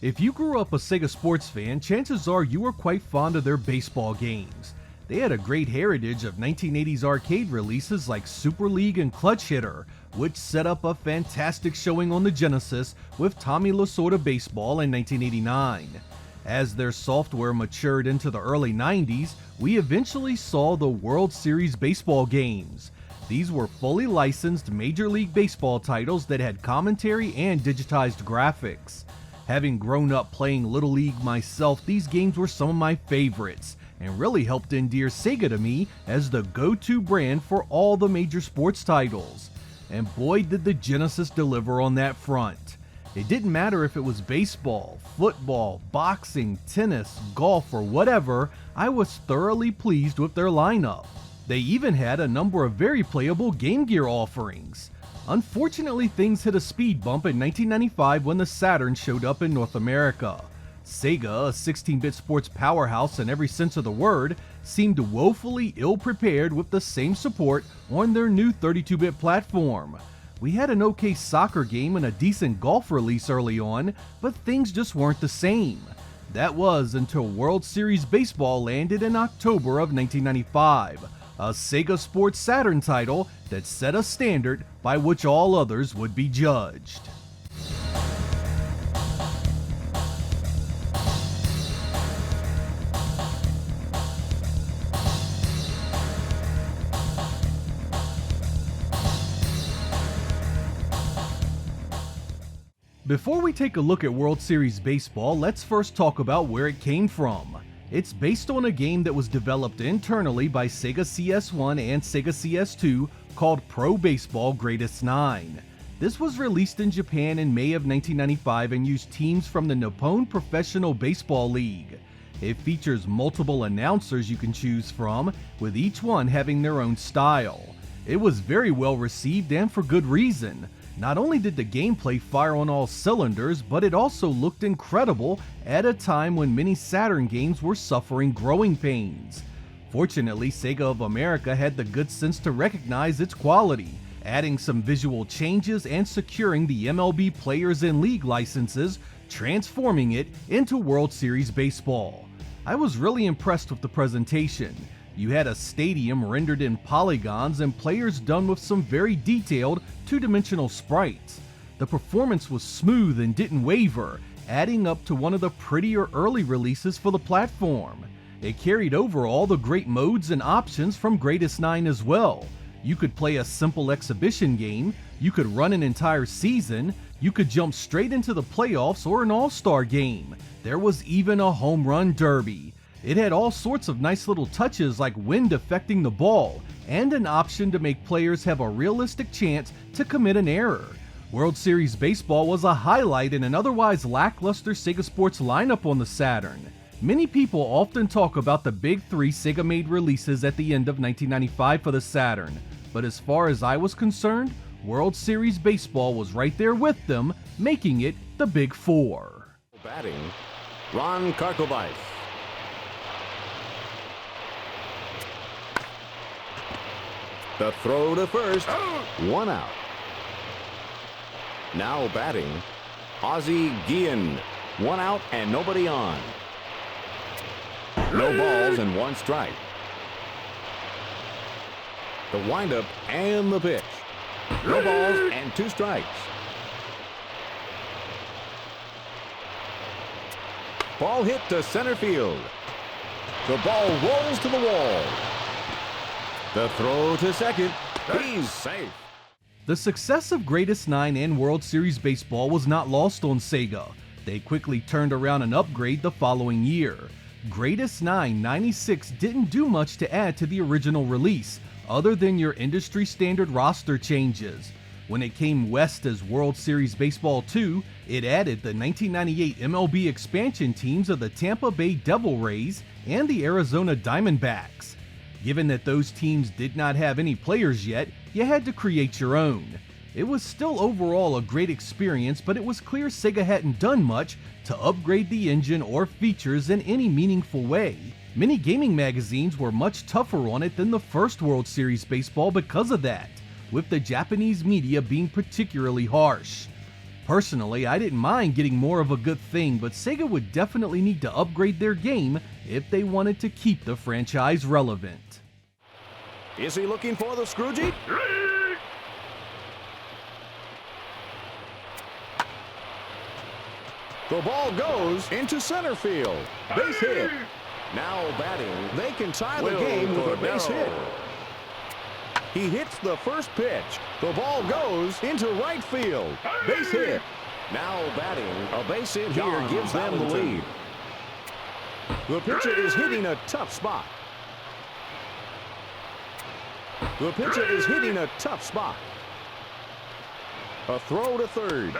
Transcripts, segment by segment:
If you grew up a Sega sports fan, chances are you were quite fond of their baseball games. They had a great heritage of 1980s arcade releases like Super League and Clutch Hitter, which set up a fantastic showing on the Genesis with Tommy Lasorda Baseball in 1989. As their software matured into the early 90s, we eventually saw the World Series Baseball games. These were fully licensed Major League Baseball titles that had commentary and digitized graphics. Having grown up playing Little League myself, these games were some of my favorites, and really helped endear Sega to me as the go-to brand for all the major sports titles. And boy did the Genesis deliver on that front. It didn't matter if it was baseball, football, boxing, tennis, golf, or whatever, I was thoroughly pleased with their lineup. They even had a number of very playable Game Gear offerings. Unfortunately, things hit a speed bump in 1995 when the Saturn showed up in North America. Sega, a 16-bit sports powerhouse in every sense of the word, seemed woefully ill-prepared with the same support on their new 32-bit platform. We had an okay soccer game and a decent golf release early on, but things just weren't the same. That was until World Series Baseball landed in October of 1995, a Sega Sports Saturn title that set a standard by which all others would be judged. Before we take a look at World Series Baseball, let's first talk about where it came from. It's based on a game that was developed internally by Sega CS1 and Sega CS2 called Pro Baseball Greatest 9. This was released in Japan in May of 1995 and used teams from the Nippon Professional Baseball League. It features multiple announcers you can choose from, with each one having their own style. It was very well received and for good reason. Not only did the gameplay fire on all cylinders, but it also looked incredible at a time when many Saturn games were suffering growing pains. Fortunately, Sega of America had the good sense to recognize its quality, adding some visual changes and securing the MLB Players and League licenses, transforming it into World Series Baseball. I was really impressed with the presentation. You had a stadium rendered in polygons and players done with some very detailed two-dimensional sprites. The performance was smooth and didn't waver, adding up to one of the prettier early releases for the platform. It carried over all the great modes and options from Greatest 9 as well. You could play a simple exhibition game, you could run an entire season, you could jump straight into the playoffs or an all-star game. There was even a home run derby. It had all sorts of nice little touches like wind affecting the ball, and an option to make players have a realistic chance to commit an error. World Series Baseball was a highlight in an otherwise lackluster Sega Sports lineup on the Saturn. Many people often talk about the big three Sega made releases at the end of 1995 for the Saturn, but as far as I was concerned, World Series Baseball was right there with them, making it the Big Four. Batting, Ron Karkovice. The throw to first, 1 out. Now batting, Ozzie Guillen, 1 out and nobody on. No balls and 1 strike. The windup and the pitch. No balls and 2 strikes. Ball hit to center field. The ball rolls to the wall. The throw to second. He's safe. The success of Greatest 9 and World Series Baseball was not lost on Sega. They quickly turned around an upgrade the following year. Greatest 9 96 didn't do much to add to the original release, other than your industry standard roster changes. When it came west as World Series Baseball 2, it added the 1998 MLB expansion teams of the Tampa Bay Devil Rays and the Arizona Diamondbacks. Given that those teams did not have any players yet, you had to create your own. It was still overall a great experience, but it was clear Sega hadn't done much to upgrade the engine or features in any meaningful way. Many gaming magazines were much tougher on it than the first World Series Baseball because of that, with the Japanese media being particularly harsh. Personally, I didn't mind getting more of a good thing, but Sega would definitely need to upgrade their game if they wanted to keep the franchise relevant. Is he looking for the Scroogey? The ball goes into center field. Base hit. Now batting, they can tie the game with a base hit. He hits the first pitch. The ball goes into right field. Base hit. Now batting, a base hit here gives them the lead. The pitcher is hitting a tough spot. The pitcher is hitting a tough spot. A throw to third.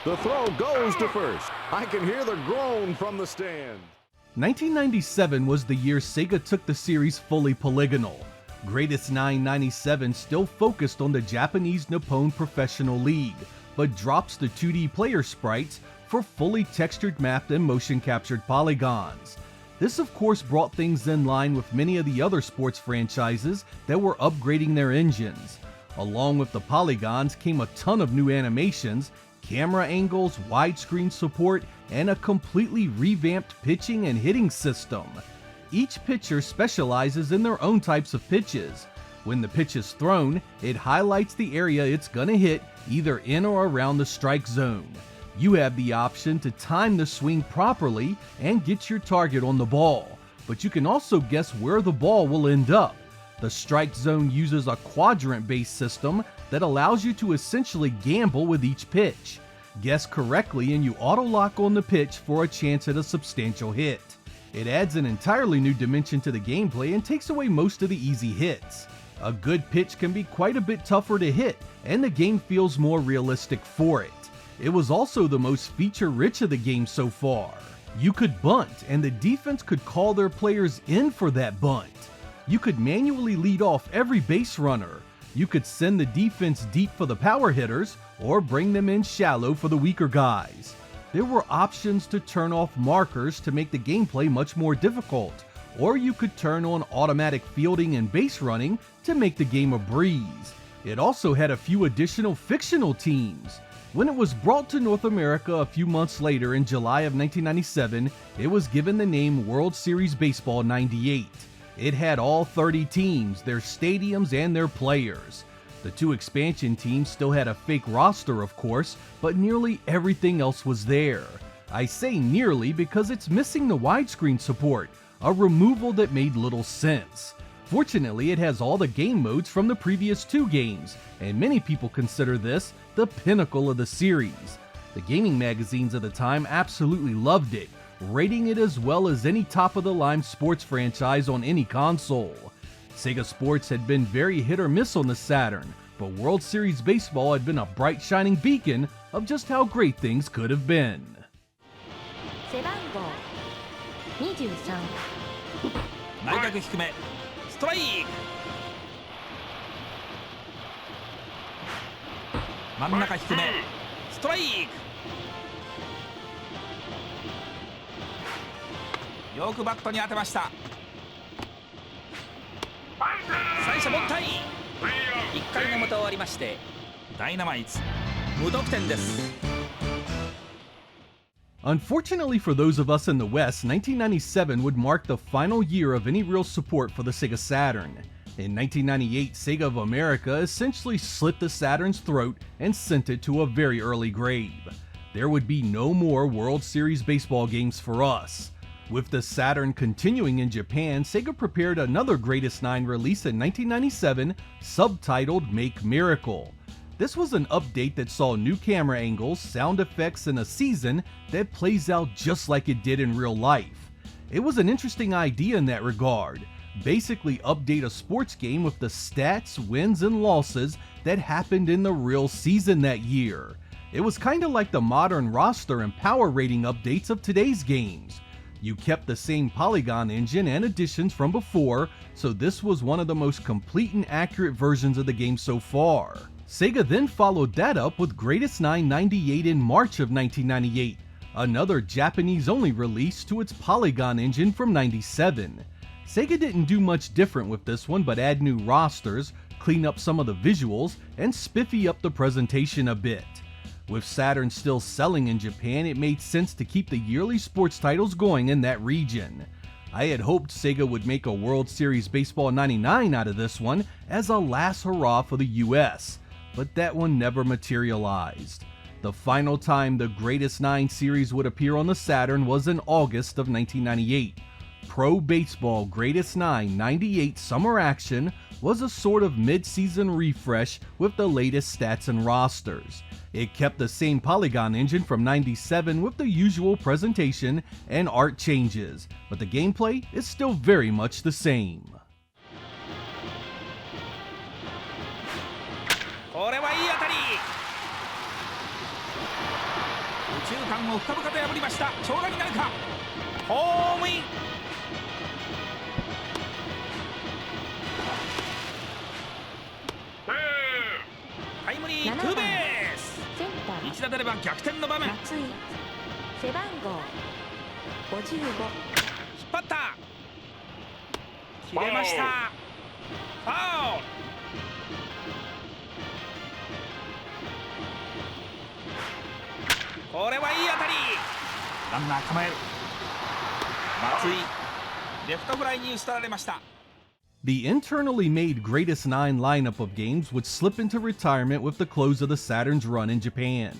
The throw goes to first. I can hear the groan from the stand. 1997 was the year Sega took the series fully polygonal. Greatest 997 still focused on the Japanese Nippon Professional League, but drops the 2D player sprites for fully textured mapped and motion captured polygons. This of course brought things in line with many of the other sports franchises that were upgrading their engines. Along with the polygons came a ton of new animations, camera angles, widescreen support, and a completely revamped pitching and hitting system. Each pitcher specializes in their own types of pitches. When the pitch is thrown, it highlights the area it's gonna hit either in or around the strike zone. You have the option to time the swing properly and get your target on the ball, but you can also guess where the ball will end up. The strike zone uses a quadrant-based system that allows you to essentially gamble with each pitch. Guess correctly and you auto-lock on the pitch for a chance at a substantial hit. It adds an entirely new dimension to the gameplay and takes away most of the easy hits. A good pitch can be quite a bit tougher to hit, and the game feels more realistic for it. It was also the most feature-rich of the game so far. You could bunt, and the defense could call their players in for that bunt. You could manually lead off every base runner. You could send the defense deep for the power hitters, or bring them in shallow for the weaker guys. There were options to turn off markers to make the gameplay much more difficult, or you could turn on automatic fielding and base running to make the game a breeze. It also had a few additional fictional teams. When it was brought to North America a few months later in July of 1997, it was given the name World Series Baseball 98. It had all 30 teams, their stadiums, and their players. The two expansion teams still had a fake roster, of course, but nearly everything else was there. I say nearly because it's missing the widescreen support, a removal that made little sense. Fortunately, it has all the game modes from the previous two games, and many people consider this the pinnacle of the series. The gaming magazines of the time absolutely loved it, rating it as well as any top-of-the-line sports franchise on any console. Sega Sports had been very hit or miss on the Saturn, but World Series Baseball had been a bright shining beacon of just how great things could have been. 背番号23内角低めストライク真ん中低めストライクよくバットに当てました。三者凡退。1回の表終わりましてダイナマイツ無得点です。Unfortunately for those of us in the West, 1997 would mark the final year of any real support for the Sega Saturn. In 1998, Sega of America essentially slit the Saturn's throat and sent it to a very early grave. There would be no more World Series baseball games for us. With the Saturn continuing in Japan, Sega prepared another Greatest 9 release in 1997, subtitled Make Miracle. This was an update that saw new camera angles, sound effects, and a season that plays out just like it did in real life. It was an interesting idea in that regard. Basically update a sports game with the stats, wins, and losses that happened in the real season that year. It was kinda like the modern roster and power rating updates of today's games. You kept the same polygon engine and additions from before, so this was one of the most complete and accurate versions of the game so far. Sega then followed that up with Greatest 9 98 in March of 1998, another Japanese-only release to its polygon engine from 97. Sega didn't do much different with this one but add new rosters, clean up some of the visuals, and spiffy up the presentation a bit. With Saturn still selling in Japan, it made sense to keep the yearly sports titles going in that region. I had hoped Sega would make a World Series Baseball 99 out of this one as a last hurrah for the US, but that one never materialized. The final time the Greatest 9 series would appear on the Saturn was in August of 1998. Pro Baseball Greatest 9 98 Summer Action was a sort of mid-season refresh with the latest stats and rosters. It kept the same polygon engine from 97 with the usual presentation and art changes, but the gameplay is still very much the same. これはいい当たり。右中間を深々と破りました。長打になるか。ホームイン。タイムリーツーベース。センター一打出れば逆転の場面。松井背番号55。引っ張った。切れました。ファウル。これはいい当たり。ランナー構える。松井レフトフライに打ち取られました。The internally made Greatest 9 lineup of games would slip into retirement with the close of the Saturn's run in Japan.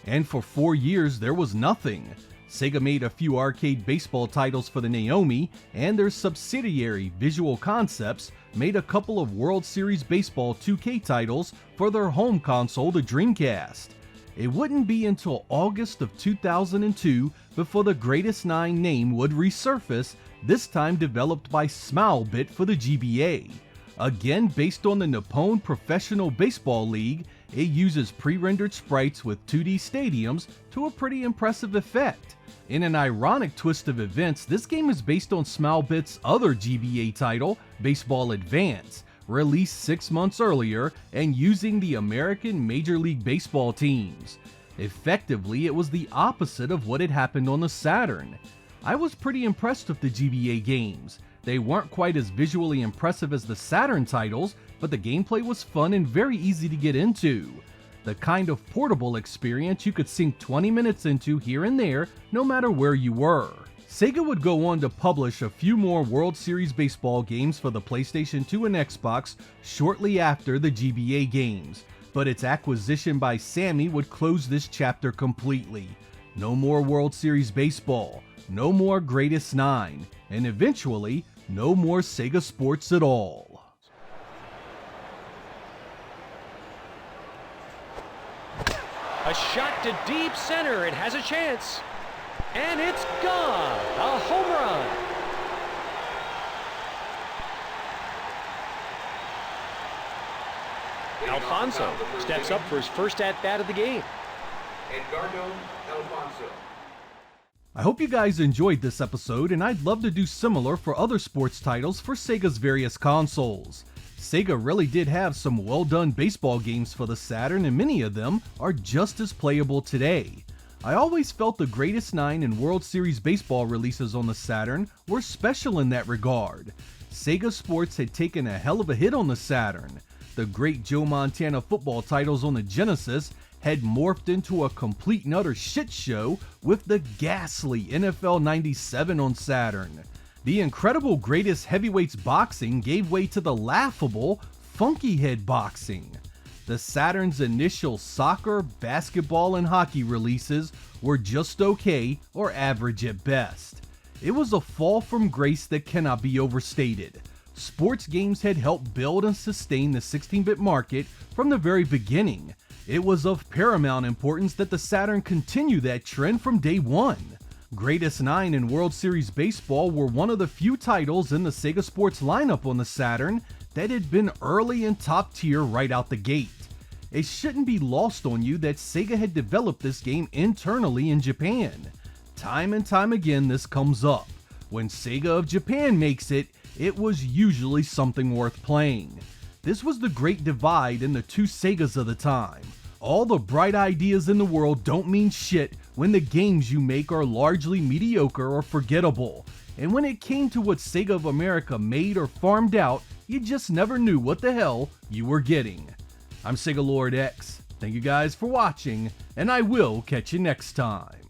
And for 4 years there was nothing. Sega made a few arcade baseball titles for the Naomi, and their subsidiary Visual Concepts made a couple of World Series Baseball 2K titles for their home console, the Dreamcast. It wouldn't be until August of 2002 before the Greatest 9 name would resurface, this time developed by Smilebit for the GBA. Again based on the Nippon Professional Baseball League, it uses pre-rendered sprites with 2D stadiums to a pretty impressive effect. In an ironic twist of events, this game is based on Smilebit's other GBA title, Baseball Advance, released 6 months earlier and using the American Major League Baseball teams. Effectively, it was the opposite of what had happened on the Saturn. I was pretty impressed with the GBA games. They weren't quite as visually impressive as the Saturn titles, but the gameplay was fun and very easy to get into. The kind of portable experience you could sink 20 minutes into here and there, no matter where you were. Sega would go on to publish a few more World Series Baseball games for the PlayStation 2 and Xbox shortly after the GBA games, but its acquisition by Sammy would close this chapter completely. No more World Series Baseball, no more Greatest 9, and eventually, no more Sega Sports at all. A shot to deep center, it has a chance. And it's gone! A home run! Alfonso steps up for his first at-bat of the game. Edgardo Alfonso. I hope you guys enjoyed this episode, and I'd love to do similar for other sports titles for Sega's various consoles. Sega really did have some well-done baseball games for the Saturn, and many of them are just as playable today. I always felt the Greatest 9 and World Series Baseball releases on the Saturn were special in that regard. Sega Sports had taken a hell of a hit on the Saturn. The great Joe Montana football titles on the Genesis had morphed into a complete and utter shit show with the ghastly NFL 97 on Saturn. The incredible Greatest Heavyweights boxing gave way to the laughable Funky Head boxing. The Saturn's initial soccer, basketball, and hockey releases were just okay or average at best. It was a fall from grace that cannot be overstated. Sports games had helped build and sustain the 16-bit market from the very beginning. It was of paramount importance that the Saturn continue that trend from day one. Greatest 9 and World Series Baseball were one of the few titles in the Sega Sports lineup on the Saturn that had been early and top tier right out the gate. It shouldn't be lost on you that Sega had developed this game internally in Japan. Time and time again this comes up. When Sega of Japan makes it, it was usually something worth playing. This was the great divide in the two Segas of the time. All the bright ideas in the world don't mean shit when the games you make are largely mediocre or forgettable. and when it came to what Sega of America made or farmed out, you just never knew what the hell you were getting. I'm Sega Lord X. Thank you guys for watching, and I will catch you next time.